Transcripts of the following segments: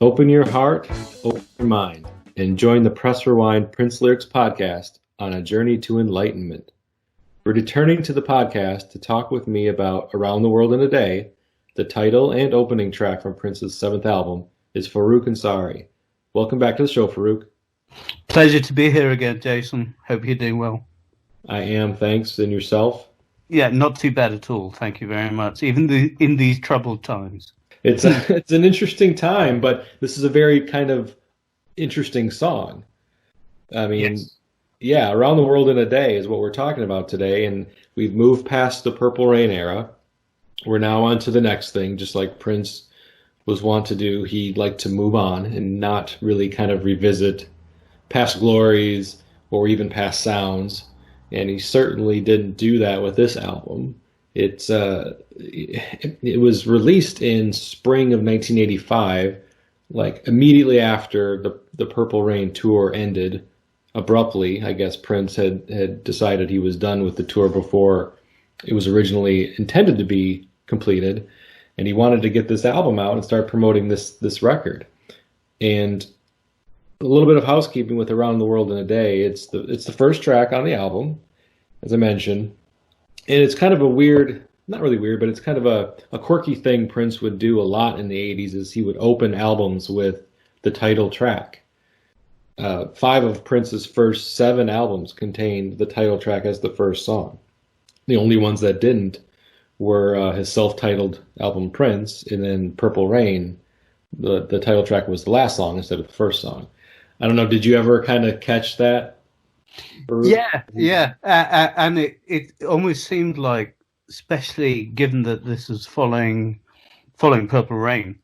Open your heart, open your mind, and join the Press Rewind Prince Lyrics podcast on a journey to enlightenment. We're returning to the podcast to talk with me about Around the World in a Day. The title and opening track from Prince's 7th album is Farouk Ansari. Welcome back to the show, Farouk. Pleasure to be here again, Jason. Hope you're doing well. I am, thanks. And yourself? Yeah, not too bad at all. Thank you very much. Even in these troubled times. It's an interesting time, but this is a very kind of interesting song. I mean, yes. Yeah, Around the World in a Day is what we're talking about today, and we've moved past the Purple Rain era. We're now on to the next thing, just like Prince was wont to do. He'd like to move on and not really kind of revisit past glories or even past sounds, and he certainly didn't do that with this album. It was released in spring of 1985, like immediately after the Purple Rain tour ended abruptly. I guess Prince had decided he was done with the tour before it was originally intended to be completed, and he wanted to get this album out and start promoting this record. And a little bit of housekeeping with Around the World in a Day. It's the first track on the album, as I mentioned. And it's kind of a weird, not really weird, but it's kind of a quirky thing Prince would do a lot in the 80s is he would open albums with the title track. 5 of Prince's first 7 albums contained the title track as the first song. The only ones that didn't were his self-titled album Prince, and then Purple Rain, the title track was the last song instead of the first song. I don't know, did you ever kind of catch that? Yeah. And it almost seemed like, especially given that this was following Purple Rain,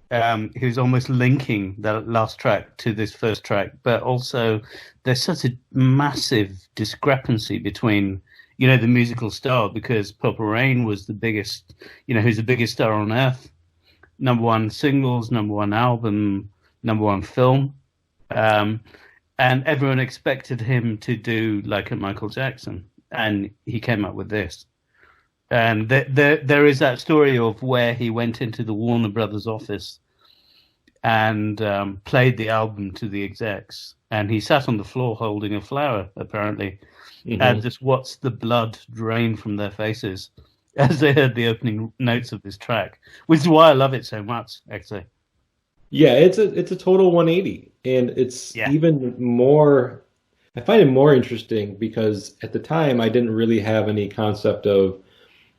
he was almost linking that last track to this first track. But also, there's such a massive discrepancy between, the musical style, because Purple Rain was the biggest, who's the biggest star on earth, #1 singles, #1 album, #1 film. And everyone expected him to do like a Michael Jackson, and he came up with this. And there is that story of where he went into the Warner Brothers office and played the album to the execs, and he sat on the floor holding a flower, apparently, and just watched the blood drain from their faces as they heard the opening notes of this track, which is why I love it so much, actually. Yeah, it's a total 180, and it's even more. I find it more interesting because at the time I didn't really have any concept of,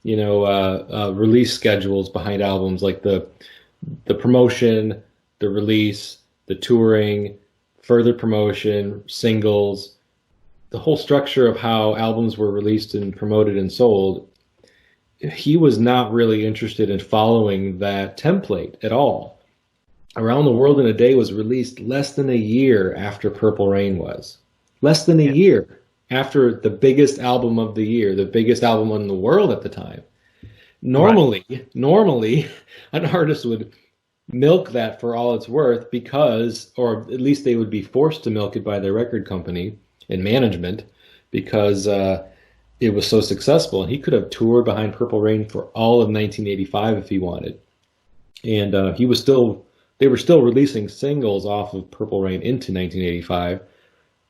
release schedules behind albums, like the promotion, the release, the touring, further promotion, singles, the whole structure of how albums were released and promoted and sold. He was not really interested in following that template at all. Around the World in a Day was released less than a year after Purple Rain was. Less than a year after the biggest album of the year, the biggest album in the world at the time. Normally, an artist would milk that for all it's worth because, or at least they would be forced to milk it by their record company and management because it was so successful. He could have toured behind Purple Rain for all of 1985 if he wanted. And they were still releasing singles off of Purple Rain into 1985.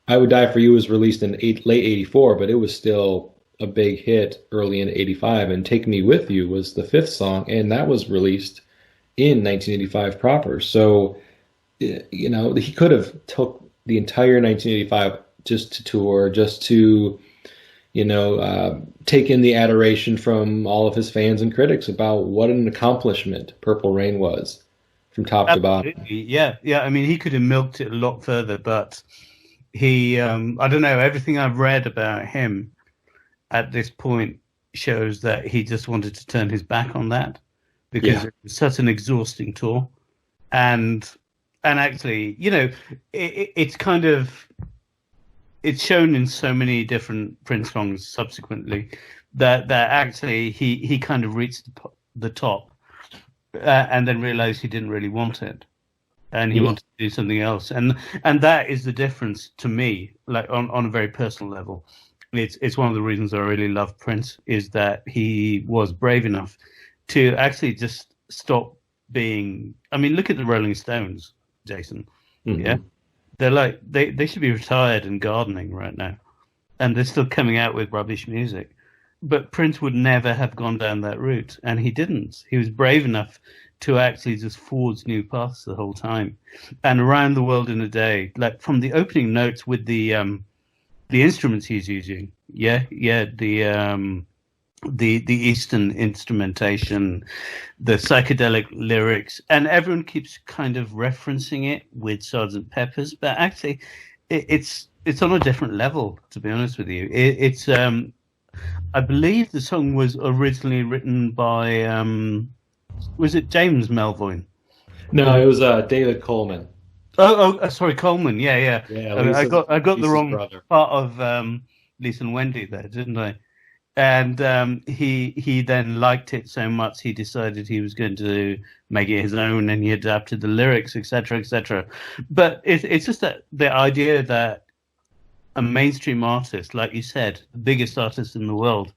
I Would Die For You was released in late 84, but it was still a big hit early in 85. And Take Me With You was the 5th song, and that was released in 1985 proper. So, he could have took the entire 1985 just to tour, just to, take in the adoration from all of his fans and critics about what an accomplishment Purple Rain was. From top to bottom. Yeah. I mean, he could have milked it a lot further, but he, I don't know, everything I've read about him at this point shows that he just wanted to turn his back on that because it was such an exhausting tour. And And actually, it's kind of it's shown in so many different Prince songs subsequently that actually he kind of reached the top and then realized he didn't really want it, and he wanted to do something else, and that is the difference to me, like on a very personal level. It's one of the reasons I really love Prince, is that he was brave enough to actually just stop being. I mean, look at the Rolling Stones, Jason. Mm-hmm. Yeah, they're like they should be retired and gardening right now, and they're still coming out with rubbish music. But Prince would never have gone down that route, and he didn't. He was brave enough to actually just forge new paths the whole time. And Around the World in a Day, like from the opening notes with the instruments he's using, the Eastern instrumentation, the psychedelic lyrics, and everyone keeps kind of referencing it with Sgt. Pepper's, but actually, it's on a different level. To be honest with you, it's I believe the song was originally written by was it James Melvoin? No, it was David Coleman. Sorry, Coleman. Yeah. I got the wrong brother. Part of Lisa and Wendy there, didn't I? And he then liked it so much he decided he was going to make it his own, and he adapted the lyrics, etc., etc. But it's just that the idea that a mainstream artist, like you said, the biggest artist in the world,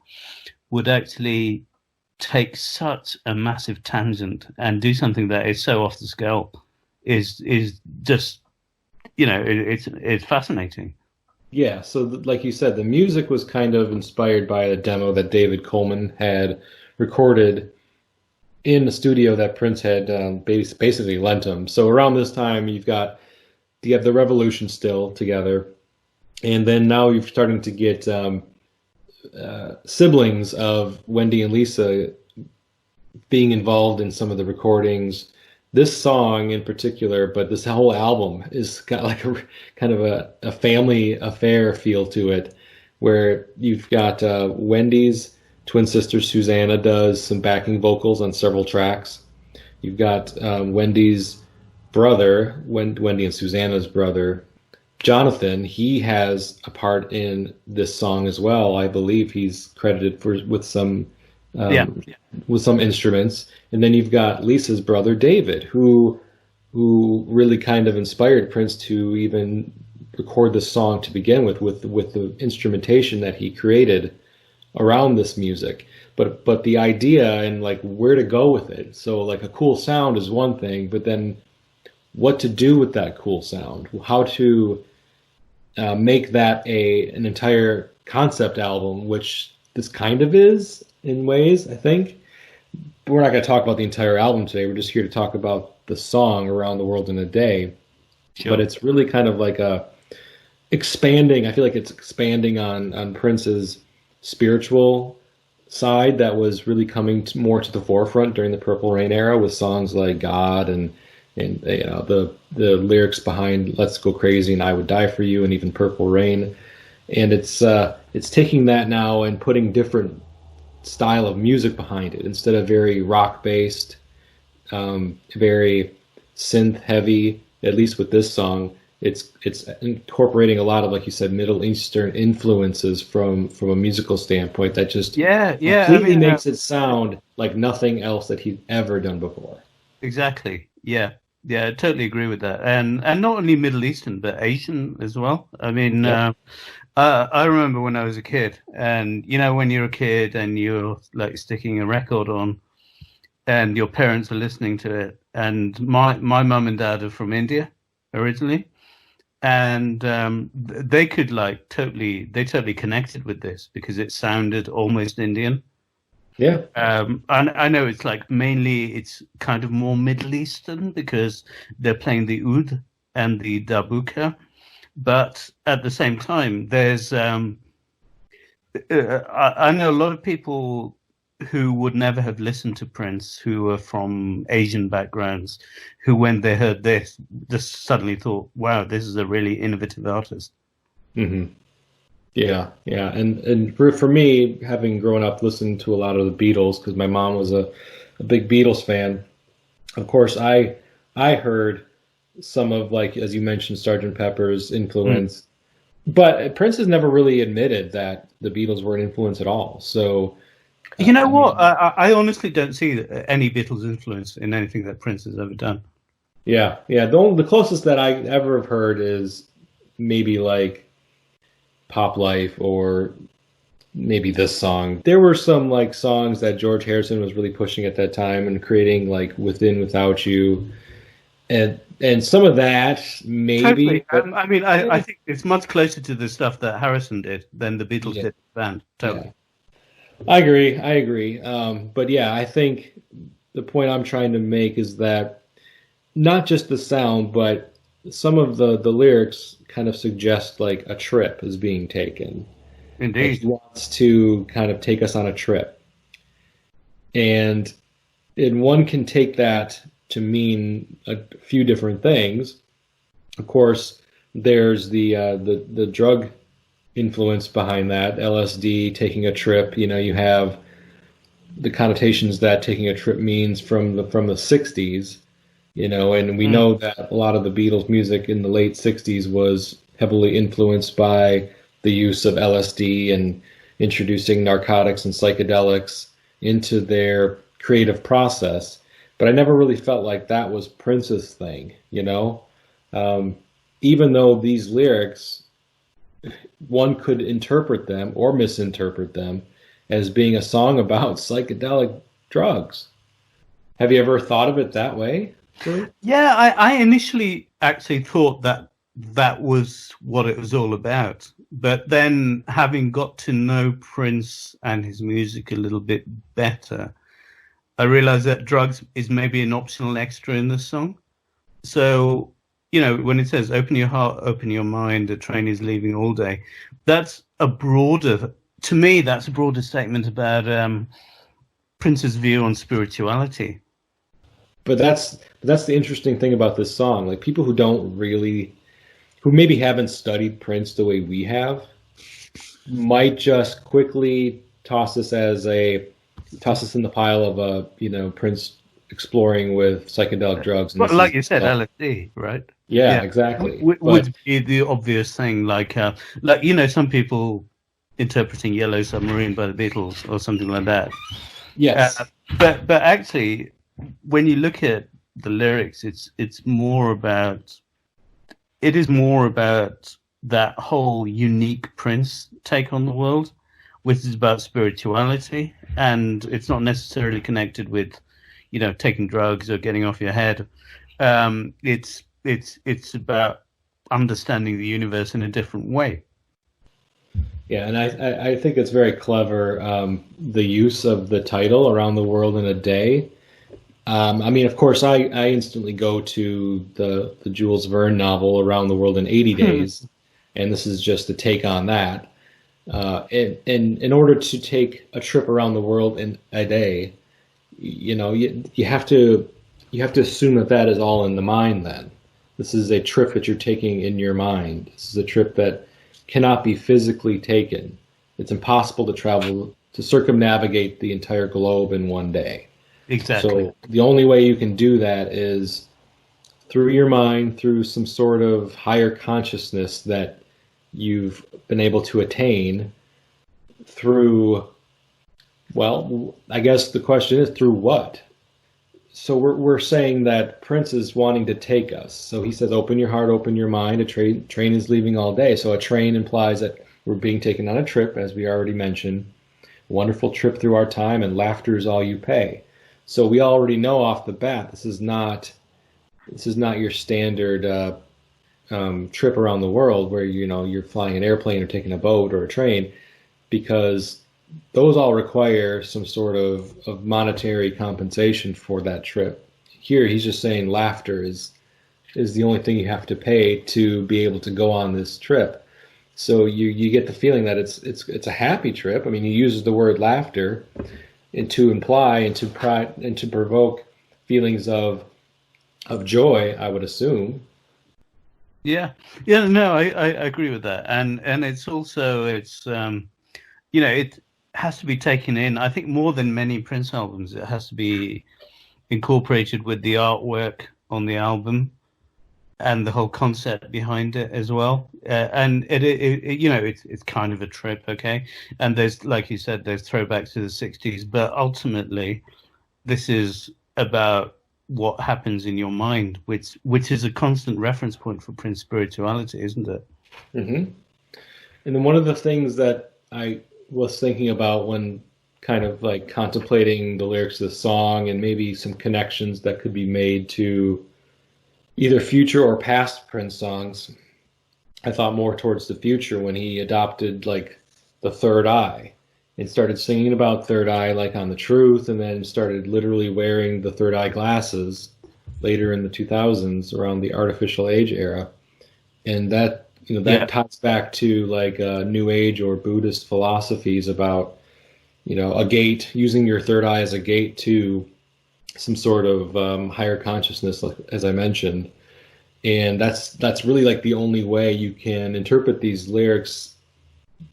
would actually take such a massive tangent and do something that is so off the scale is just, it's fascinating. Yeah, so like you said, the music was kind of inspired by a demo that David Coleman had recorded in the studio that Prince had basically lent him. So around this time, you have the Revolution still together, and then now you're starting to get siblings of Wendy and Lisa being involved in some of the recordings. This song in particular, but this whole album is got like a kind of a family affair feel to it, where you've got Wendy's twin sister Susanna does some backing vocals on several tracks. You've got Wendy's brother, Wendy and Susanna's brother, Jonathan. He has a part in this song as well. I believe he's credited with some instruments. And then you've got Lisa's brother David, who really kind of inspired Prince to even record this song to begin with the instrumentation that he created around this music. But the idea and like where to go with it. So like a cool sound is one thing, but then what to do with that cool sound, how to make that an entire concept album, which this kind of is in ways, I think. We're not going to talk about the entire album today. We're just here to talk about the song Around the World in a Day. Sure. But it's really kind of like expanding. I feel like it's expanding on Prince's spiritual side that was really coming more to the forefront during the Purple Rain era, with songs like God and the lyrics behind Let's Go Crazy and I Would Die for You and even Purple Rain. And it's taking that now and putting different style of music behind it. Instead of very rock based, very synth heavy, at least with this song, it's incorporating a lot of, like you said, Middle Eastern influences from a musical standpoint that just completely makes it sound like nothing else that he's ever done before. Exactly. Yeah, I totally agree with that. And not only Middle Eastern, but Asian as well. I mean, I remember when I was a kid, and when you're a kid and you're like sticking a record on, and your parents are listening to it. And my mum and dad are from India originally, and they could totally connected with this because it sounded almost Indian. Yeah. And I know it's like mainly it's kind of more Middle Eastern because they're playing the oud and the darbuka, but at the same time, there's I know a lot of people who would never have listened to Prince, who are from Asian backgrounds, who when they heard this just suddenly thought, "Wow, this is a really innovative artist." Mm-hmm. Yeah. And for me, having grown up listening to a lot of the Beatles, because my mom was a big Beatles fan, of course, I heard some of, like, as you mentioned, Sergeant Pepper's Mm. influence. But Prince has never really admitted that the Beatles were an influence at all. So, You know I what? mean, I honestly don't see any Beatles influence in anything that Prince has ever done. yeah, yeah. The closest that I ever have heard is maybe like Pop Life or maybe this song. There were some like songs that George Harrison was really pushing at that time and creating, like Within Without You, and some of that maybe, Totally. but I mean, I eh, think it's much closer to the stuff that Harrison did than the Beatles yeah, did the band. yeah. Totally. I agree. I agree. But yeah, I think the point I'm trying to make is that not just the sound, but some of the lyrics kind of suggest like a trip is being taken. Like he Indeed. wants to kind of take us on a trip, and one can take that to mean a few different things. Of course, there's the drug influence behind that, LSD, taking a trip. You know, you have the connotations that taking a trip means from the 60s, you know, and we Mm. know that a lot of the Beatles music in the late 60s was heavily influenced by the use of LSD and introducing narcotics and psychedelics into their creative process. But I never really felt like that was Prince's thing, you know? Um, Even though these lyrics, one could interpret them or misinterpret them as being a song about psychedelic drugs. Have you ever thought of it that way, Billy? Yeah, I initially actually thought that that was what it was all about. But then, having got to know Prince and his music a little bit better, I realized that drugs is maybe an optional extra in the song. So, when it says open your heart, open your mind, the train is leaving all day, that's to me, that's a broader statement about Prince's view on spirituality. But that's the interesting thing about this song. Like people who maybe haven't studied Prince the way we have might just quickly toss us in the pile of Prince exploring with psychedelic drugs, and But this is like you said, LSD, right? yeah, Yeah, exactly. But would be the obvious thing. Like some people interpreting Yellow Submarine by the Beatles or something like that. Uh, yes, but actually, when you look at the lyrics, it is more about that whole unique Prince take on the world, which is about spirituality, and it's not necessarily connected with, taking drugs or getting off your head. It's about understanding the universe in a different way. yeah, and I think it's very clever, the use of the title "Around the World in a Day." I mean, of course, I instantly go to the Jules Verne novel "Around the World in 80 Days," and this is just a take on that. And in order to take a trip around the world in a day, you have to assume that that is all in the mind. Then this is a trip that you're taking in your mind. This is a trip that cannot be physically taken. It's impossible to travel to circumnavigate the entire globe in one day. Exactly. So the only way you can do that is through your mind, through some sort of higher consciousness that you've been able to attain through, well, I guess the question is through what? So we're saying that Prince is wanting to take us. So he says, open your heart, open your mind. A train is leaving all day. So a train implies that we're being taken on a trip, as we already mentioned. Wonderful trip through our time, and laughter is all you pay. So we already know off the bat this is not your standard trip around the world where you're flying an airplane or taking a boat or a train, because those all require some sort of monetary compensation for that trip. Here he's just saying laughter is the only thing you have to pay to be able to go on this trip. So you get the feeling that it's a happy trip. I mean, he uses the word laughter and to imply and to provoke feelings of joy, I would assume. Yeah, yeah, no, I agree with that, and it has to be taken in. I think more than many Prince albums, it has to be incorporated with the artwork on the album. and the whole concept behind it as well. And it's kind of a trip, okay? And there's, like you said, there's throwbacks to the 60s, but ultimately this is about what happens in your mind, which is a constant reference point for Prince spirituality, isn't it? Mm-hmm. And then one of the things that I was thinking about when kind of like contemplating the lyrics of the song and maybe some connections that could be made to either future or past Prince songs, I thought more towards the future when he adopted like the third eye and started singing about third eye like on The Truth, and then started literally wearing the third eye glasses later in the 2000s around the artificial age era. And that, that ties back to like New Age or Buddhist philosophies about, a gate, using your third eye as a gate to some sort of higher consciousness, as I mentioned. And that's really like the only way you can interpret these lyrics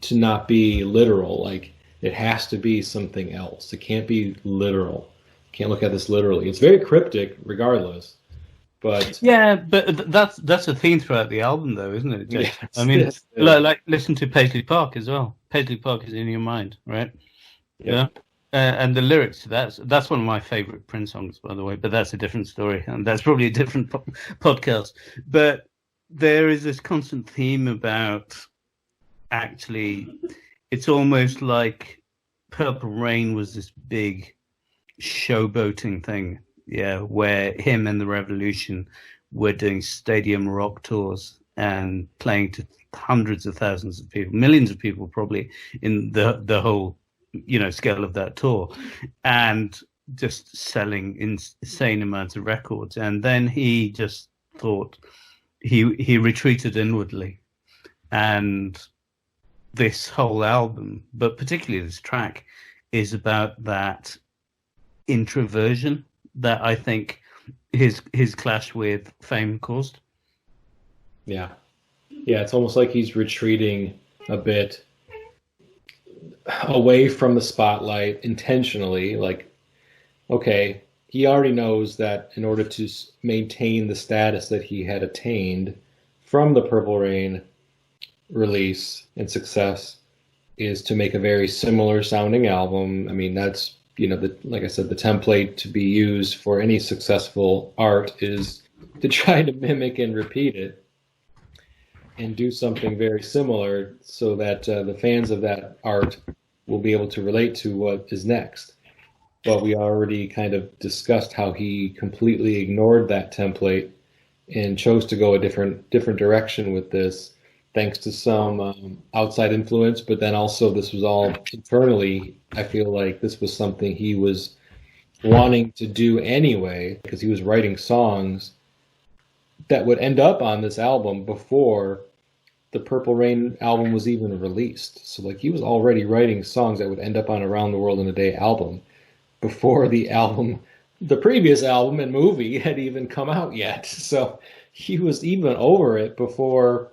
to not be literal. Like it has to be something else. It can't be literal. You can't look at this literally. It's very cryptic regardless. But that's a theme throughout the album, though, isn't it, Jake? Yes, I mean, like listen to Paisley Park as well. Paisley Park is in your mind, right? Yeah. And the lyrics to that's one of my favorite Prince songs, by the way, but that's a different story, and that's probably a different podcast. But there is this constant theme about, actually, it's almost like Purple Rain was this big showboating thing, where him and the Revolution were doing stadium rock tours and playing to hundreds of thousands of people, millions of people probably in the whole scale of that tour, and just selling insane amounts of records. And then he just thought he retreated inwardly, and this whole album, but particularly this track, is about that introversion that I think his clash with fame caused. Yeah, it's almost like he's retreating a bit away from the spotlight intentionally. Like, okay, he already knows that in order to maintain the status that he had attained from the Purple Rain release and success is to make a very similar sounding album. I mean, that's, like I said, the template to be used for any successful art is to try to mimic and repeat it and do something very similar so that the fans of that art will be able to relate to what is next. But we already kind of discussed how he completely ignored that template and chose to go a different direction with this, thanks to some outside influence. But then also this was all internally. I feel like this was something he was wanting to do anyway, because he was writing songs that would end up on this album before the Purple Rain album was even released. So like he was already writing songs that would end up on Around the World in a Day album before the previous album and movie had even come out yet. So he was even over it before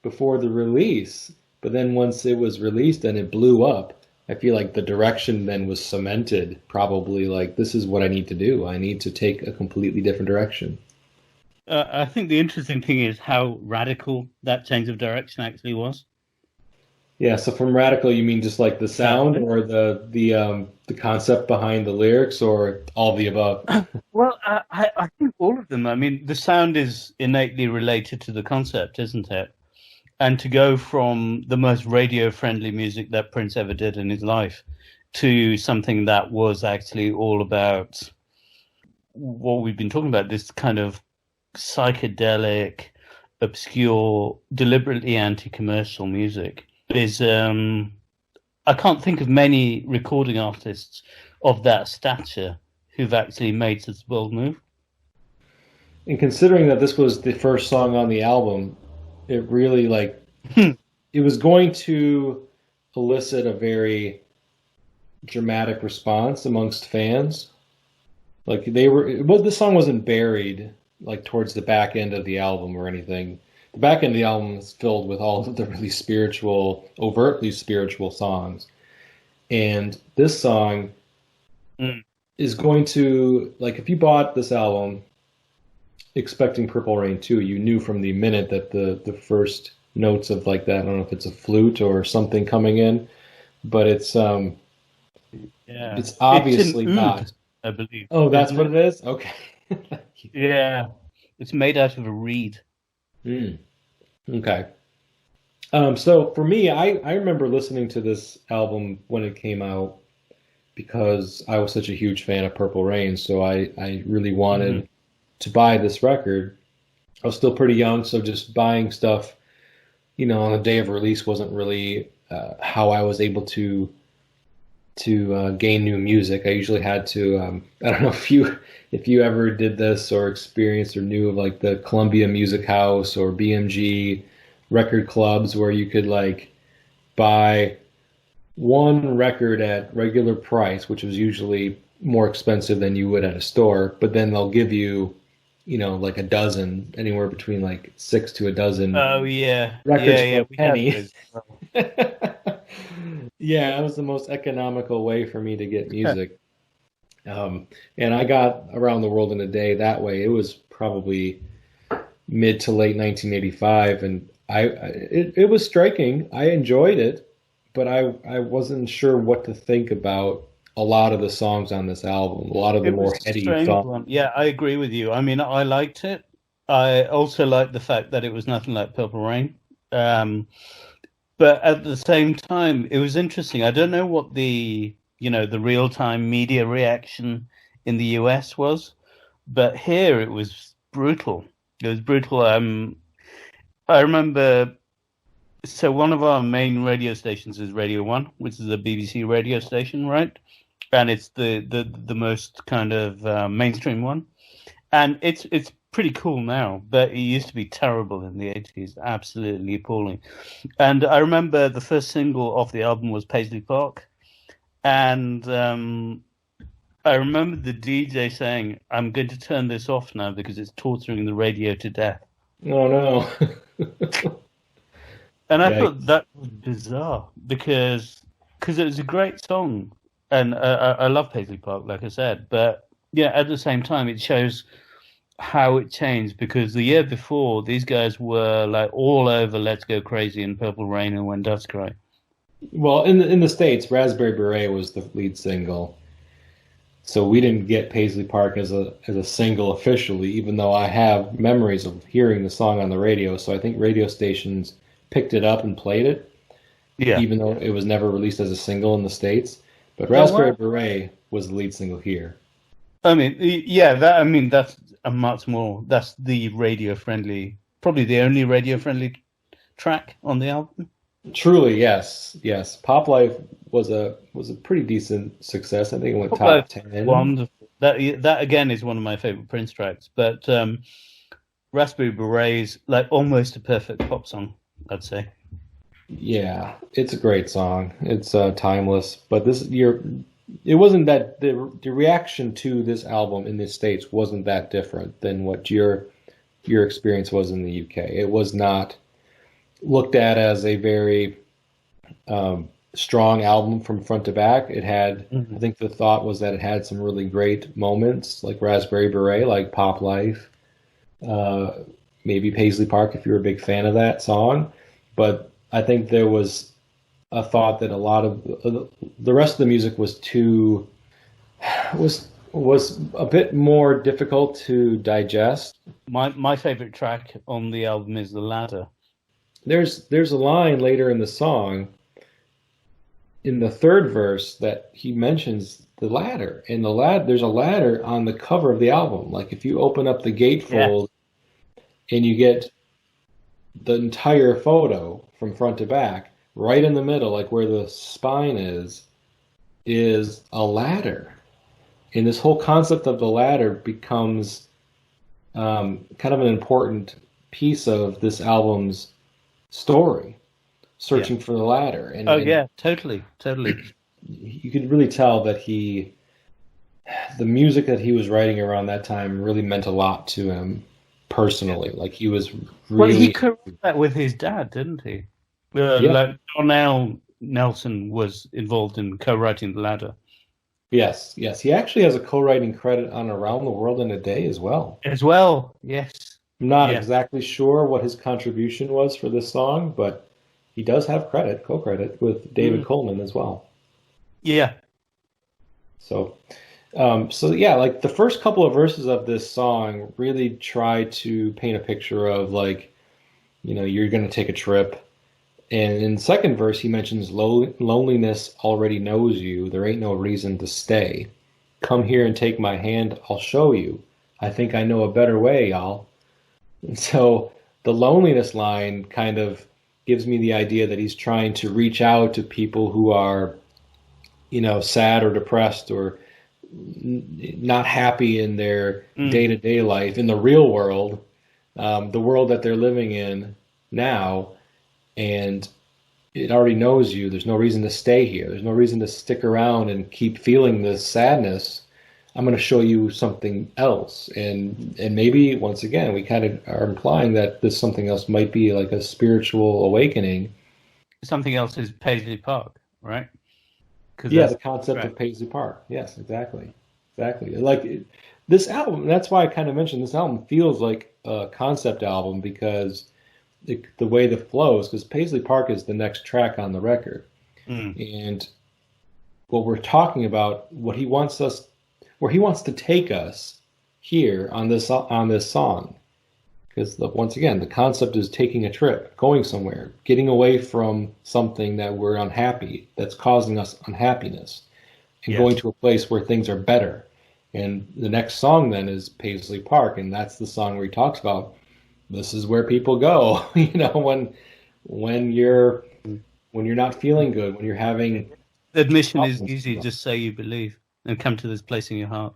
the release. But then once it was released and it blew up, I feel like the direction then was cemented, probably like, this is what I need to do. I need to take a completely different direction. I think the interesting thing is how radical that change of direction actually was. Yeah, so from radical, you mean just like the sound or the concept behind the lyrics, or all the above? Well, I think all of them. I mean, the sound is innately related to the concept, isn't it? And to go from the most radio-friendly music that Prince ever did in his life to something that was actually all about what we've been talking about, this kind of psychedelic, obscure, deliberately anti-commercial music, is I can't think of many recording artists of that stature who've actually made such a bold move. And considering that this was the first song on the album, it really it was going to elicit a very dramatic response amongst fans. Like this song wasn't buried like towards the back end of the album or anything. The back end of the album is filled with all of the really spiritual, overtly spiritual songs. And this song is going to, like, if you bought this album expecting Purple Rain too. You knew from the minute that the first notes of like that, I don't know if it's a flute or something coming in, but it's obviously it's an not. oud, I believe. Oh, that's Isn't what it? it is? Okay. Yeah. It's made out of a reed. Mm, okay. So for me, I remember listening to this album when it came out because I was such a huge fan of Purple Rain. So I really Hmm. wanted to buy this record. I was still pretty young, so just buying stuff, on the day of release wasn't really how I was able to gain new music. I usually had to. I don't know if you ever did this or experienced or knew of like the Columbia Music House or BMG record clubs where you could like buy one record at regular price, which was usually more expensive than you would at a store, but then they'll give you, like a dozen, anywhere between like six to a dozen Oh yeah. records Yeah, for yeah. a We had penny. those as well. Yeah, that was the most economical way for me to get music. And I got Around the World in a Day that way. It was probably mid to late 1985, and it was striking. I enjoyed it, but I wasn't sure what to think about a lot of the songs on this album. A lot of the It was more a heady strange songs. one. Yeah, I agree with you. I mean, I liked it. I also liked the fact that it was nothing like Purple Rain. Um, but at the same time, it was interesting. I don't know what the real-time media reaction in the US was, but here it was brutal. It was brutal. I remember, so one of our main radio stations is Radio 1, which is a BBC radio station, right? And it's the most kind of mainstream one. And it's pretty cool now, but it used to be terrible in the 80s, absolutely appalling. And I remember the first single off the album was Paisley Park, and I remember the DJ saying, "I'm going to turn this off now because it's torturing the radio to death." Oh no. And I Yeah. thought that was bizarre because it was a great song, and I love Paisley Park, like I said, but yeah, at the same time, it shows how it changed because the year before these guys were like all over Let's Go Crazy and Purple Rain and When Doves Cry. Well, in the States, Raspberry Beret was the lead single. So we didn't get Paisley Park as a single officially, even though I have memories of hearing the song on the radio. So I think radio stations picked it up and played it, Yeah. even though it was never released as a single in the States. But Oh Raspberry wow. Beret was the lead single here. I mean, yeah, that's a much more. That's the radio friendly, probably the only radio friendly track on the album. Truly, yes, yes. Pop Life was a pretty decent success. I think it went top Both 10. wonderful. That again is one of my favorite Prince tracks. But Raspberry Beret's like almost a perfect pop song, I'd say. Yeah, it's a great song. It's timeless. But it wasn't that the reaction to this album in the States wasn't that different than what your experience was in the UK. It was not looked at as a very strong album from front to back. I Mhm. think the thought was that it had some really great moments, like Raspberry Beret, like Pop Life, uh, maybe Paisley Park if you're a big fan of that song. But I think there was a thought that a lot of the rest of the music was a bit more difficult to digest. My favorite track on the album is The Ladder. There's a line later in the song in the third verse that he mentions the ladder, and there's a ladder on the cover of the album. Like if you open up the Yeah, gatefold and you get the entire photo from front to back, right in the middle, like where the spine is a ladder. And this whole concept of the ladder becomes kind of an important piece of this album's story, yeah. searching for the ladder. Oh And yeah, totally, totally. you could really tell that the music that he was writing around that time really meant a lot to him Yeah. personally. Like he was Well, he really, co-wrote that with his dad, didn't he? yeah, Like Donnell Nelson was involved in co-writing The Ladder. Yes, yes. He actually has a co-writing credit on Around the World in a Day as well. As well, yes. I'm not Yeah. exactly sure what his contribution was for this song, but he does have credit, co-credit with David Mm. Coleman as well. Yeah. So, so yeah, like the first couple of verses of this song really try to paint a picture of like, you're going to take a trip. And in the second verse, he mentions loneliness already knows you. There ain't no reason to stay. Come here and take my hand. I'll show you. I think I know a better way, y'all. And so the loneliness line kind of gives me the idea that he's trying to reach out to people who are, sad or depressed or not happy in their Mm. day-to-day life, in the real world, the world that they're living in now, and it already knows you. There's no reason to stay here. There's no reason to stick around and keep feeling this sadness. I'm going to show you something else. And maybe once again, we kind of are implying that this something else might be like a spiritual awakening. Something else is Paisley Park, right? Yeah, the concept of Paisley Park. Yes, exactly. Exactly. Like this album, that's why I kind of mentioned this album feels like a concept album because the way the flows, because Paisley Park is the next track on the record. And what we're talking about, what he wants us, where he wants to take us here on this song, because once again, the concept is taking a trip, going somewhere, getting away from something that we're unhappy, that's causing us unhappiness, and going to a place where things are better. And the next song then is Paisley Park, and that's the song where he talks about this is where people go, when you're not feeling good, when you're having admission is easy. Just say you believe and come to this place in your heart.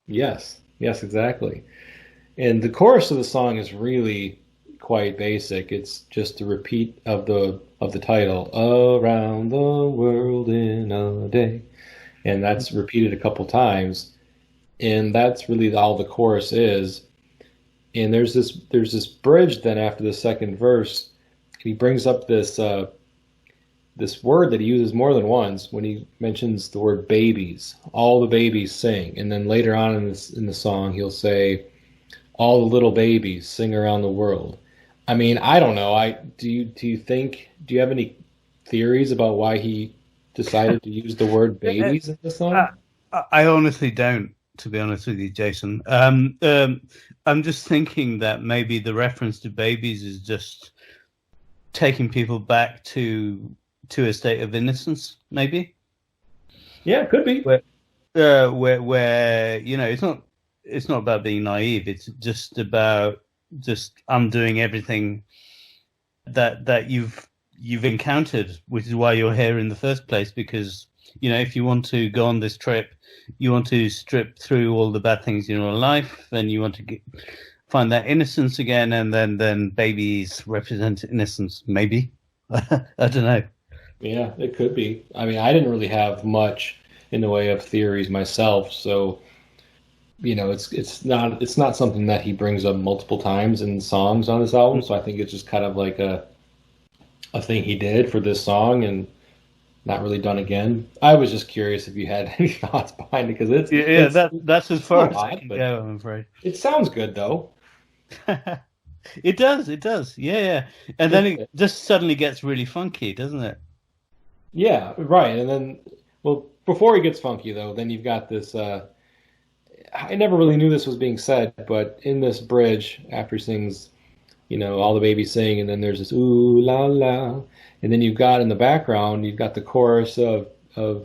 Yes, exactly. And the chorus of the song is really quite basic. It's just a repeat of the title, Around the World in a Day. And that's repeated a couple times. And that's really all the chorus is. And there's this bridge then after the second verse. He brings up this word that he uses more than once when he mentions the word babies. All the babies sing. And then later on in the song he'll say, all the little babies sing around the world. I mean, I don't know. Do you have any theories about why he decided to use the word babies in the song? I honestly don't, to be honest with you, Jason. I'm just thinking that maybe the reference to babies is just taking people back to a state of innocence, maybe. Yeah, it could be. Where it's not about being naive. It's just about just undoing everything that you've encountered, which is why you're here in the first place. Because if you want to go on this trip, you want to strip through all the bad things in your life, and you want to find that innocence again. And then babies represent innocence. Maybe I don't know. Yeah, it could be. I mean, I didn't really have much in the way of theories myself, so. It's not something that he brings up multiple times in songs on this album, so I think it's just kind of like a thing he did for this song and not really done again. I was just curious if you had any thoughts behind it because that's as far as I can go, I'm afraid. It sounds good though. It does, yeah. And then it just suddenly gets really funky, doesn't it? Yeah, right. And then, well, before he gets funky though, then you've got this. I never really knew this was being said, but in this bridge, after he sings, all the babies sing, and then there's this ooh la la, and then you've got in the background, you've got the chorus of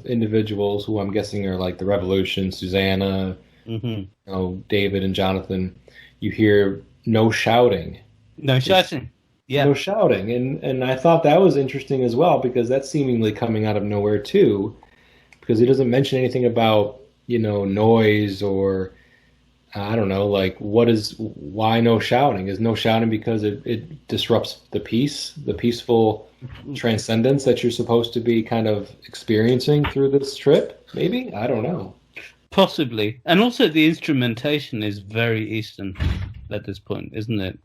individuals who I'm guessing are like the Revolution, Susanna, David and Jonathan. You hear no shouting. No shouting. Yeah. No shouting. And I thought that was interesting as well, because that's seemingly coming out of nowhere too, because he doesn't mention anything about noise or I don't know, like why no shouting? Is no shouting because it disrupts the peaceful transcendence that you're supposed to be kind of experiencing through this trip? Maybe? I don't know. Possibly. And also the instrumentation is very Eastern at this point, isn't it?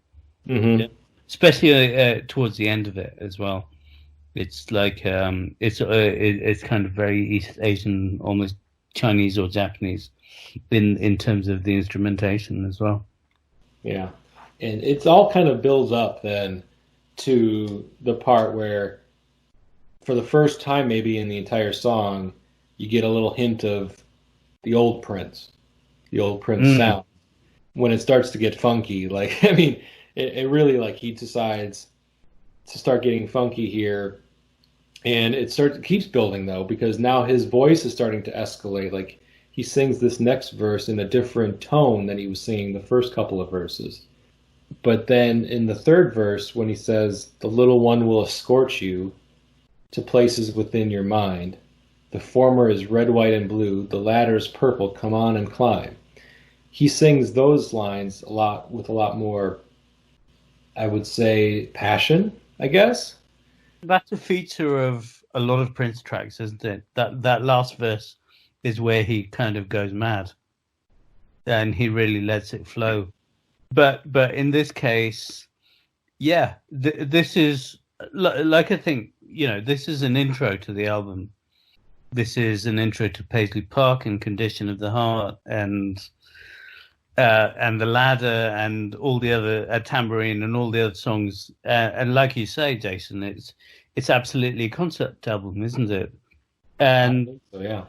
Mm-hmm. Yeah. Especially towards the end of it as well. It's like it's kind of very East Asian, almost Chinese or Japanese in terms of the instrumentation as well. Yeah. And it's all kind of builds up then to the part where, for the first time maybe in the entire song, you get a little hint of the old Prince sound. When it starts to get funky, like, I mean, it really, like, he decides to start getting funky here, and it keeps building though, because now his voice is starting to escalate. Like, he sings this next verse in a different tone than he was singing the first couple of verses. But then in the third verse, when he says, "The little one will escort you to places within your mind. The former is red, white, and blue. The latter is purple. Come on and climb." He sings those lines with a lot more, I would say, passion, I guess. That's a feature of a lot of Prince tracks, isn't it? That last verse is where he kind of goes mad, and he really lets it flow. But in this case, yeah, this is like, I think, this is an intro to the album. This is an intro to Paisley Park and Condition of the Heart and The Ladder and all the other Tambourine and all the other songs. And like you say, Jason, it's absolutely a concept album, isn't it? And I think so, yeah.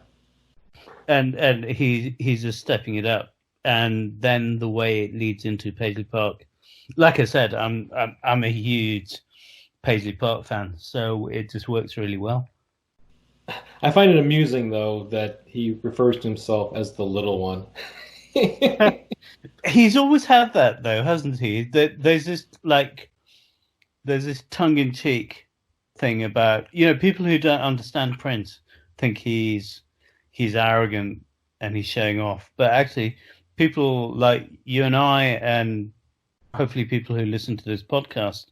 And he's just stepping it up. And then the way it leads into Paisley Park, like I said, I'm a huge Paisley Park fan, so it just works really well. I find it amusing though that he refers to himself as the little one. He's always had that though, hasn't he? There's this tongue-in-cheek thing about, people who don't understand Prince think he's arrogant and he's showing off, but actually people like you and I, and hopefully people who listen to this podcast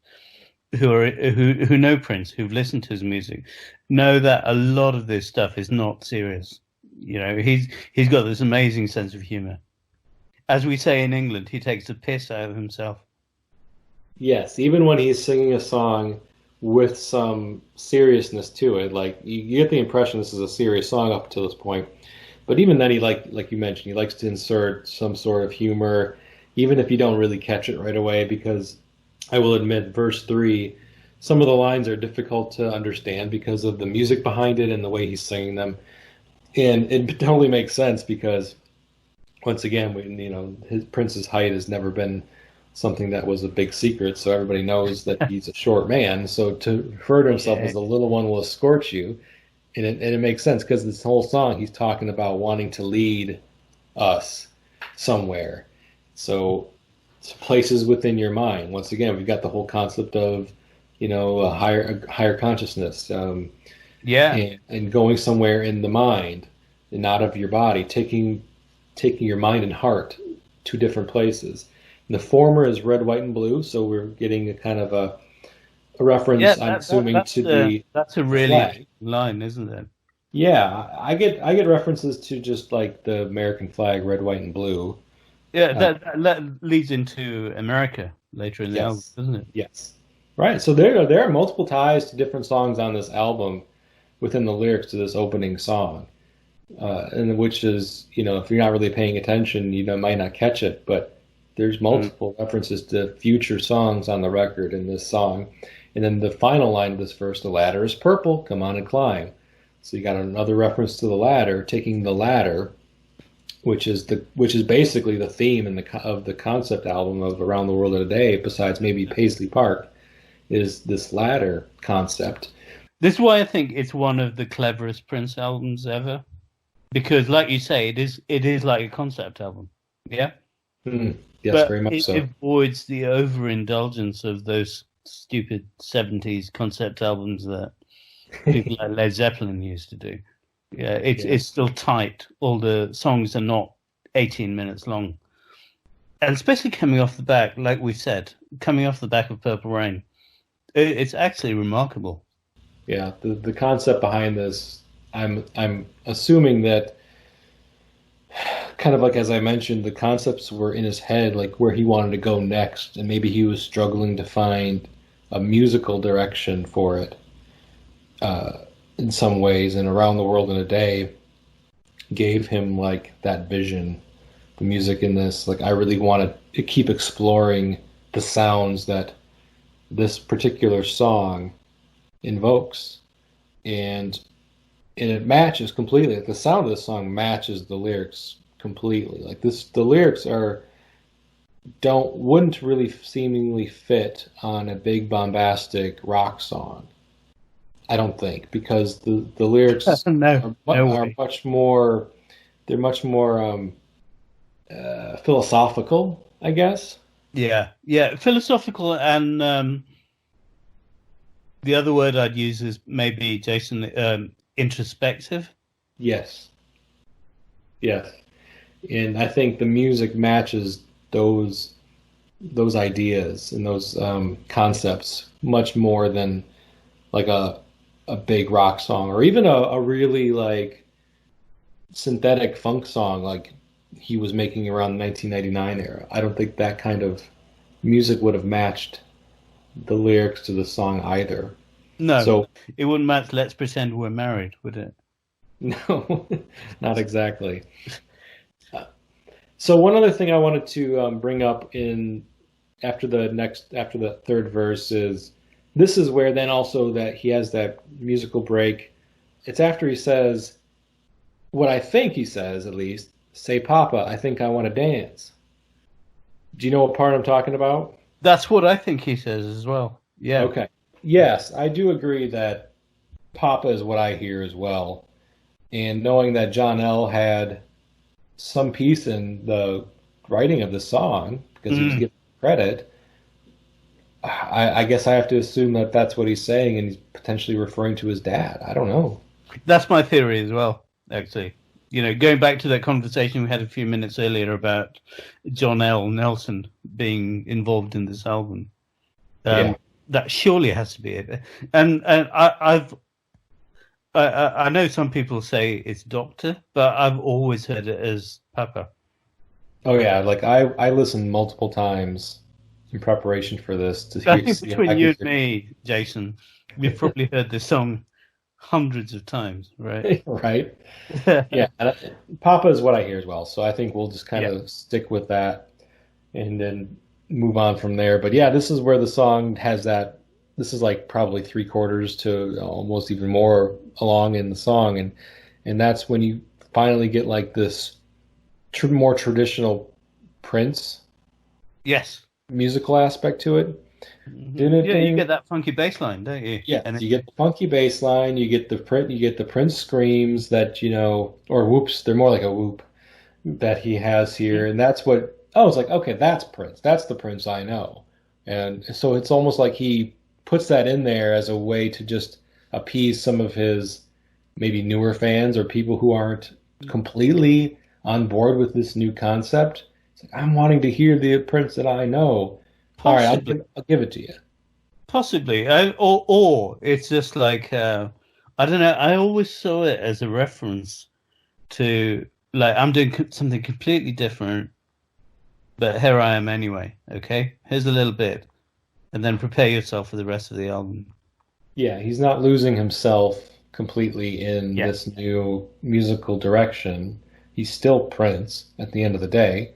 who know Prince, who've listened to his music, know that a lot of this stuff is not serious. He's got this amazing sense of humor. As we say in England, he takes the piss out of himself. Yes, even when he's singing a song with some seriousness to it, like you get the impression this is a serious song up to this point. But even then, he like you mentioned, he likes to insert some sort of humor, even if you don't really catch it right away. Because I will admit, verse 3, some of the lines are difficult to understand because of the music behind it and the way he's singing them. And it totally makes sense because, once again, Prince's height has never been something that was a big secret, so everybody knows that he's a short man. So to refer to himself as the little one will escort you, and it makes sense because this whole song he's talking about wanting to lead us somewhere. So places within your mind. Once again, we've got the whole concept of a higher consciousness. And going somewhere in the mind and out of your body, taking your mind and heart to different places. And the former is red, white, and blue, so we're getting a kind of a reference, I'm assuming, that's a really flag line, isn't it? Yeah, I get references to just like the American flag, red, white, and blue. Yeah, that leads into America later in the album, doesn't it? Yes. Right. So there are multiple ties to different songs on this album within the lyrics to this opening song, and which is, if you're not really paying attention, you might not catch it, but there's multiple references to future songs on the record in this song. And then the final line of this verse, "The ladder is purple, come on and climb." So you got another reference to the ladder, taking the ladder, which is basically the theme of the concept album of Around the World in a Day, besides maybe Paisley Park, is this ladder concept. This is why I think it's one of the cleverest Prince albums ever, because, like you say, it is like a concept album. Yeah. Yes, but very much so. It avoids the overindulgence of those stupid 70s concept albums that people like Led Zeppelin used to do. Yeah, it's still tight. All the songs are not 18 minutes long. And especially coming off the back, like we said, coming off the back of Purple Rain, it's actually remarkable. Yeah, the concept behind this, I'm assuming that, kind of like as I mentioned, the concepts were in his head, like where he wanted to go next, and maybe he was struggling to find a musical direction for it in some ways. And Around the World in a Day, gave him like that vision. The music in this, like I really want to keep exploring the sounds that this particular song invokes, and it matches completely. Like the sound of the song matches the lyrics completely. Like the lyrics wouldn't really seemingly fit on a big bombastic rock song. I don't think, because the lyrics are much more. They're much more philosophical, I guess. Yeah, philosophical, and the other word I'd use is maybe, Jason, introspective. Yes. And I think the music matches those ideas and those concepts much more than like a big rock song, or even a really like synthetic funk song like he was making around the 1999 era. I don't think that kind of music would have matched the lyrics to the song either. No, so it wouldn't match Let's Pretend We're Married, would it? No, not exactly. So one other thing I wanted to bring up after the third verse is, this is where then also that he has that musical break. It's after he says, what I think he says at least, "Say Papa, I think I want to dance." Do you know what part I'm talking about? That's what I think he says as well. Yeah. Okay. Yes, I do agree that Papa is what I hear as well. And knowing that John L. had some piece in the writing of the song, because he was given credit, I guess I have to assume that that's what he's saying, and he's potentially referring to his dad. I don't know. That's my theory as well, actually. Going back to that conversation we had a few minutes earlier about John L. Nelson being involved in this album. That surely has to be it. And I know some people say it's Doctor, but I've always heard it as Papa. Oh yeah, like I listened multiple times in preparation for this. Between you and me, Jason, we've probably heard this song hundreds of times, right? Right. Yeah, and Papa is what I hear as well. So I think we'll just kind of stick with that and then move on from there. But yeah, this is where the song has that. This is like probably 3/4 to almost even more along in the song, and that's when you finally get like this more traditional Prince, musical aspect to it. You get that funky bass line, don't you? Yeah, you get the funky bass line, you get the Prince screams that or whoops, they're more like a whoop that he has here, and that's what I was like, okay, that's Prince, that's the Prince I know, and so it's almost like he puts that in there as a way to just appease some of his maybe newer fans or people who aren't completely on board with this new concept. It's like, I'm wanting to hear the Prince that I know. Possibly. All right, I'll give it to you. Possibly, or it's just like I don't know. I always saw it as a reference to, like, I'm doing something completely different, but here I am anyway. Okay, here's a little bit, and then prepare yourself for the rest of the album. Yeah, he's not losing himself completely in this new musical direction. He's still Prince at the end of the day,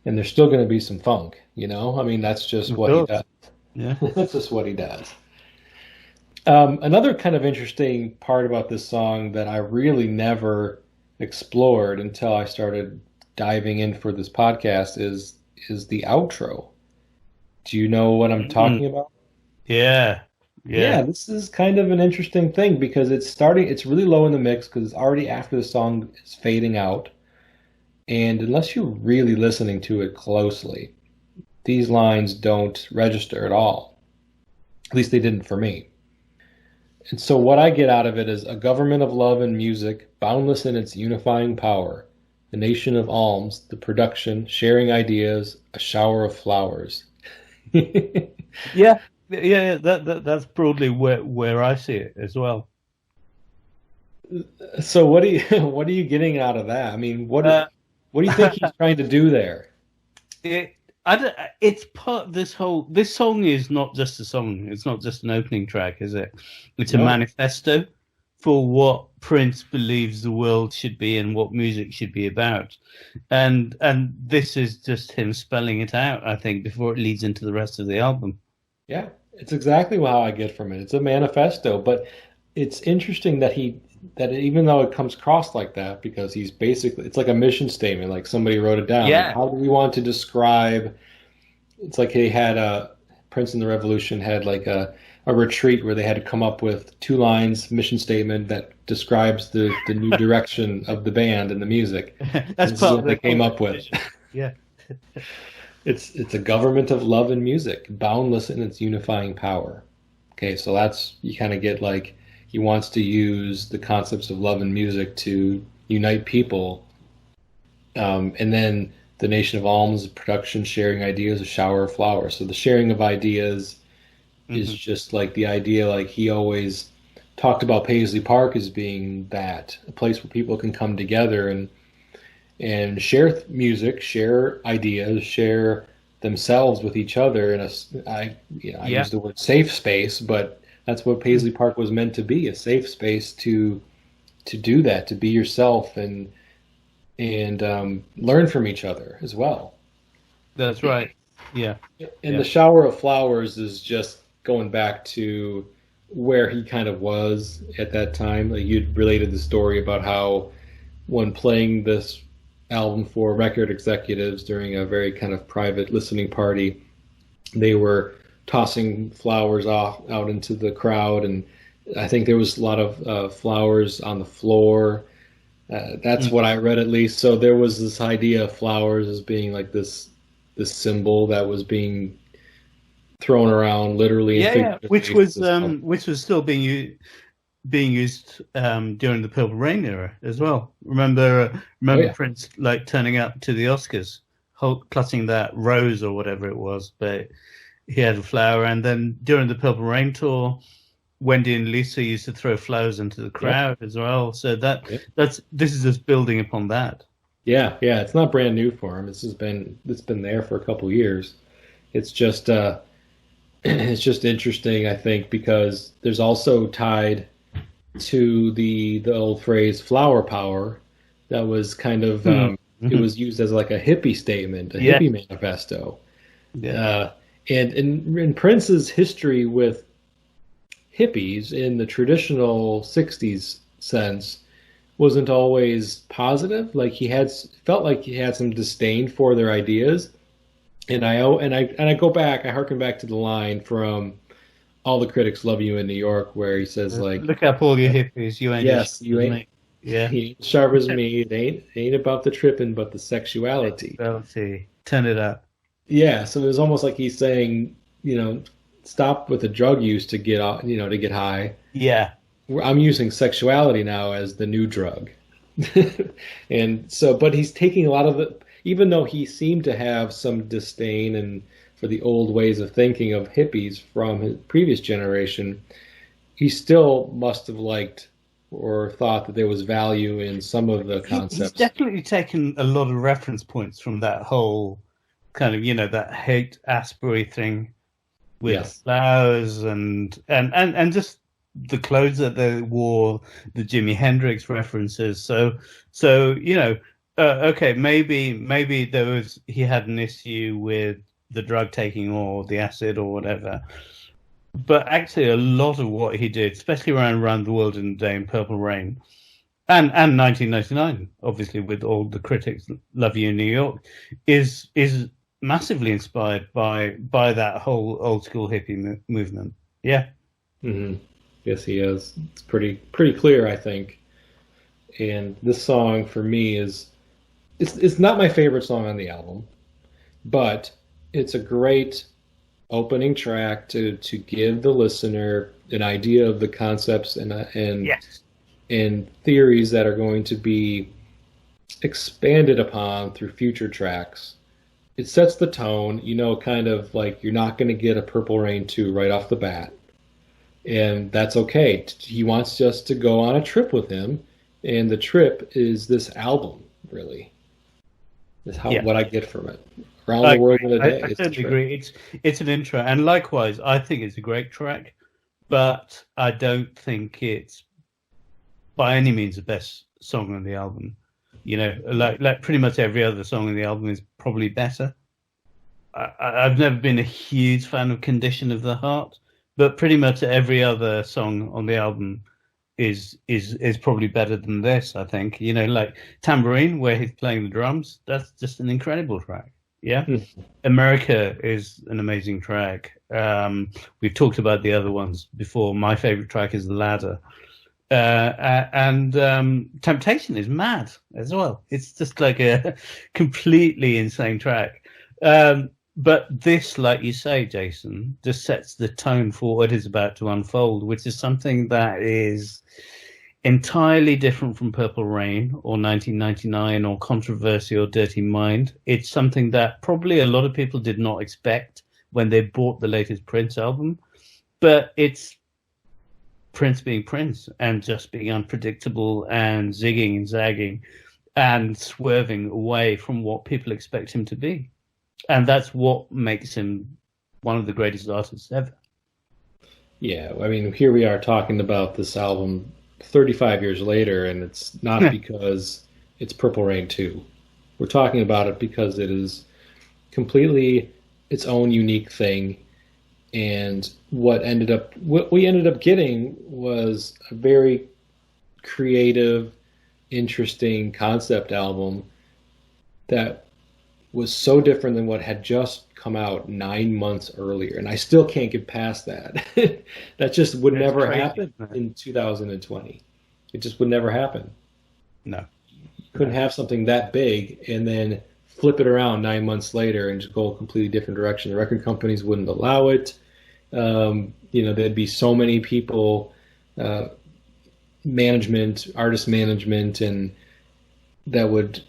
and there's still going to be some funk. I mean, that's just what he does. Yeah, that's just what he does. Another kind of interesting part about this song that I really never explored until I started diving in for this podcast is the outro. Do you know what I'm talking about? Yeah. This is kind of an interesting thing because it's really low in the mix because it's already after the song is fading out. And unless you're really listening to it closely, these lines don't register at all. At least they didn't for me. And so what I get out of it is a government of love and music, boundless in its unifying power, a nation of alms, the production, sharing ideas, a shower of flowers. Yeah, that's broadly where I see it as well. So what are you getting out of that? I mean, what do you think he's trying to do there? It's part of this whole. This song is not just a song. It's not just an opening track, is it? It's a manifesto for what Prince believes the world should be and what music should be about. And this is just him spelling it out, I think, before it leads into the rest of the album. Yeah, it's exactly how I get from it. It's a manifesto, but it's interesting that even though it comes across like that, because he's basically, it's like a mission statement, like somebody wrote it down. Yeah. How do we want to describe? It's like he had Prince and the Revolution had like a retreat where they had to come up with 2 lines mission statement that describes the new direction of the band and the music. That's part of what they came up with. Yeah. It's a government of love and music, boundless in its unifying power. Okay, so that's, you kind of get like, he wants to use the concepts of love and music to unite people. And then the nation of alms, production, sharing ideas, a shower of flowers. So the sharing of ideas is just like the idea, like he always talked about Paisley Park as being that, a place where people can come together and share music, share ideas, share themselves with each other in I use the word safe space, but that's what Paisley Park was meant to be, a safe space to do that, to be yourself and learn from each other as well. That's right. Yeah. And the shower of flowers is just going back to where he kind of was at that time. Like you'd related the story about how when playing this album for record executives during a very kind of private listening party, they were tossing flowers out into the crowd, and I think there was a lot of flowers on the floor. That's what I read, at least. So there was this idea of flowers as being like this symbol that was being thrown around literally. Which was still being used during the Purple Rain era as well. Remember Prince like turning up to the Oscars, clutching that rose or whatever it was, but he had a flower. And then during the Purple Rain tour, Wendy and Lisa used to throw flowers into the crowd as well. So this is just building upon that. Yeah, it's not brand new for him. It's been there for a couple of years. It's just it's just interesting, I think, because there's also tied to the old phrase flower power that was kind of it was used as like a hippie statement, a hippie manifesto. And in Prince's history with hippies in the traditional 60s sense wasn't always positive. Like felt like he had some disdain for their ideas. And I harken back to the line from All the Critics Love You in New York, where he says, like, look up all your hippies, you ain't you ain't he ain't sharp as me. It ain't about the tripping, but the sexuality. Turn it up. Yeah, so it was almost like he's saying, stop with the drug use to get to get high. Yeah. I'm using sexuality now as the new drug. And so, but he's taking a lot of it, even though he seemed to have some disdain for the old ways of thinking of hippies from his previous generation, he still must have liked or thought that there was value in some of the concepts. He's definitely taken a lot of reference points from that whole kind of, that Haight Asbury thing with flowers and just the clothes that they wore, the Jimi Hendrix references. So okay, maybe he had an issue with the drug taking or the acid or whatever. But actually, a lot of what he did, especially around the World in a Day and Purple Rain, and 1999, obviously, with All the Critics Love You in New York, is massively inspired by that whole old school hippie movement. Yeah. Mm-hmm. Yes, he is. It's pretty clear, I think. And this song for me it's not my favorite song on the album, but it's a great opening track to give the listener an idea of the concepts and theories that are going to be expanded upon through future tracks. It sets the tone, kind of like you're not going to get a Purple Rain 2 right off the bat. And that's okay. He wants us to go on a trip with him, and the trip is this album, really. Is what I get from it. Around the World in a Day. I totally agree. It's an intro, and likewise, I think it's a great track, but I don't think it's by any means the best song on the album. You know, like pretty much every other song on the album is probably better. I've never been a huge fan of Condition of the Heart, but pretty much every other song on the album is probably better than this, I think. You know, like Tambourine, where he's playing the drums, that's just an incredible track. Yeah. America is an amazing track. We've talked about the other ones before. My favorite track is The Ladder. And Temptation is mad as well. It's just like a completely insane track. But this, like you say, Jason, just sets the tone for what is about to unfold, which is something that is entirely different from Purple Rain or 1999 or Controversy or Dirty Mind. It's something that probably a lot of people did not expect when they bought the latest Prince album. But it's Prince being Prince and just being unpredictable and zigging and zagging and swerving away from what people expect him to be. And that's what makes him one of the greatest artists ever. Yeah, I mean, here we are talking about this album 35 years later, and it's not because it's Purple Rain 2. We're talking about it because it is completely its own unique thing. And what we ended up getting was a very creative, interesting concept album that was so different than what had just come out 9 months earlier. And I still can't get past that. That just would never happen in 2020. It just would never happen. No. You couldn't have something that big and then flip it around 9 months later and just go a completely different direction. The record companies wouldn't allow it. There'd be so many people, artist management, and that would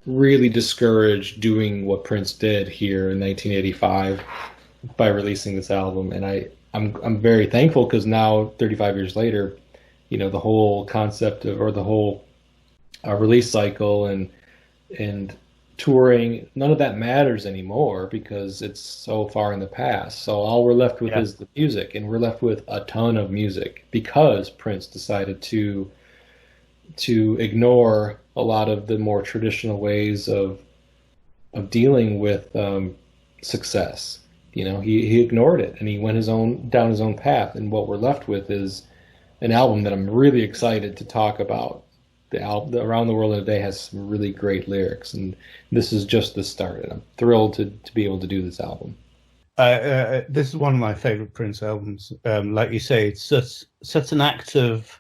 really discourage doing what Prince did here in 1985 by releasing this album. And I'm very thankful because now, 35 years later, the whole concept of, or the whole release cycle and touring, none of that matters anymore because it's so far in the past. So all we're left with is the music, and we're left with a ton of music because Prince decided to ignore a lot of the more traditional ways of dealing with success. He ignored it and he went down his own path. And what we're left with is an album that I'm really excited to talk about. The album Around the World in a Day has some really great lyrics, and this is just the start. And I'm thrilled to be able to do this album. This is one of my favorite Prince albums. Like you say, it's such an act of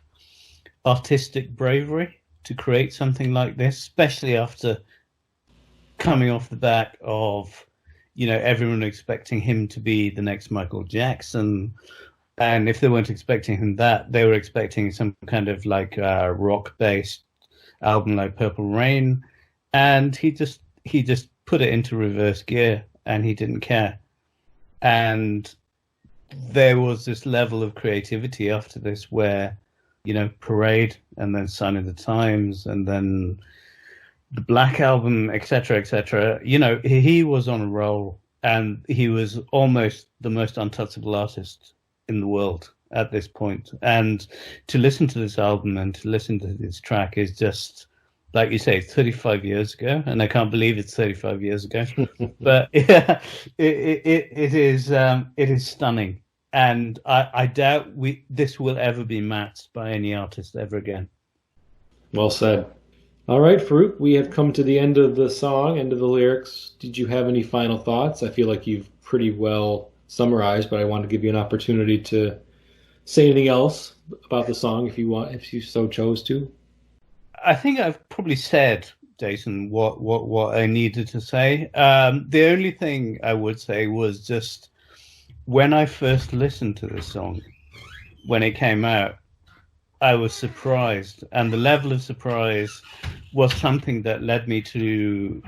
artistic bravery to create something like this, especially after coming off the back of, everyone expecting him to be the next Michael Jackson. And if they weren't expecting him that, they were expecting some kind of like rock-based album like Purple Rain. And he just put it into reverse gear and he didn't care. And there was this level of creativity after this where, Parade, and then Sign of the Times, and then the Black Album, etc., etc. He was on a roll, and he was almost the most untouchable artist in the world at this point. And to listen to this album and to listen to this track is just, like you say, 35 years ago, and I can't believe it's 35 years ago. But yeah, it is stunning. And I doubt this will ever be matched by any artist ever again. Well said. All right, Farouk, we have come to the end of the song, end of the lyrics. Did you have any final thoughts? I feel like you've pretty well summarized, but I want to give you an opportunity to say anything else about the song if you so chose to. I think I've probably said, Jason, what I needed to say. The only thing I would say was just, when I first listened to this song, when it came out, I was surprised, and the level of surprise was something that led me to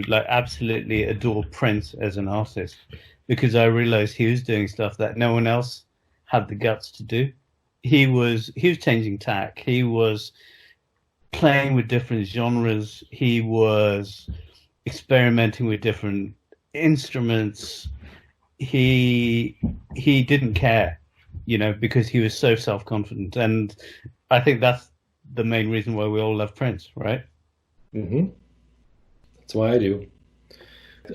like absolutely adore Prince as an artist, because I realized he was doing stuff that no one else had the guts to do. He was changing tack. He was playing with different genres. He was experimenting with different instruments. He didn't care, because he was so self-confident. And I think that's the main reason why we all love Prince, right? Mm-hmm. That's why I do.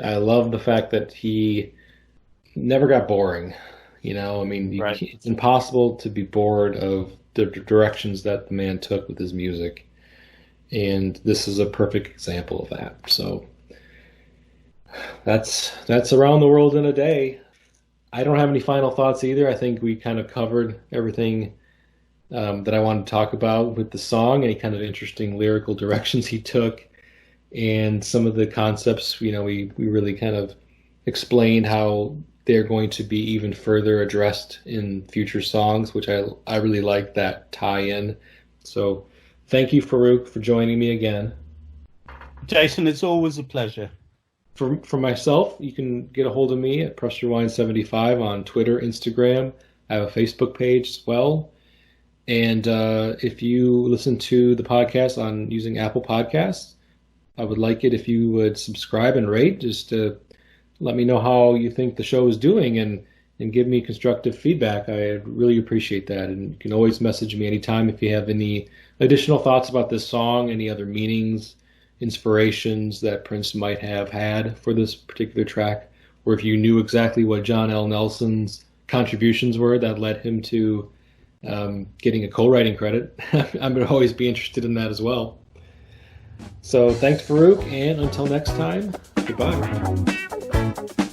I love the fact that he never got boring. You know, I mean, Right. it's impossible to be bored of the directions that the man took with his music. And this is a perfect example of that. So that's around the world in a day. I don't have any final thoughts either. I think we kind of covered everything that I wanted to talk about with the song, any kind of interesting lyrical directions he took, and some of the concepts. You know, we really kind of explained how they're going to be even further addressed in future songs, which I really like that tie-in. So thank you, Farouk, for joining me again. Jason, it's always a pleasure. For myself, you can get a hold of me at PressYourWine75 on Twitter, Instagram. I have a Facebook page as well. And if you listen to the podcast on using Apple Podcasts, I would like it if you would subscribe and rate, just to let me know how you think the show is doing, and give me constructive feedback. I really appreciate that. And you can always message me anytime if you have any additional thoughts about this song, any other meanings, inspirations that Prince might have had for this particular track, or if you knew exactly what John L. Nelson's contributions were that led him to getting a co-writing credit. I'm going to always be interested in that as well. So thanks, Farouk, and until next time, goodbye.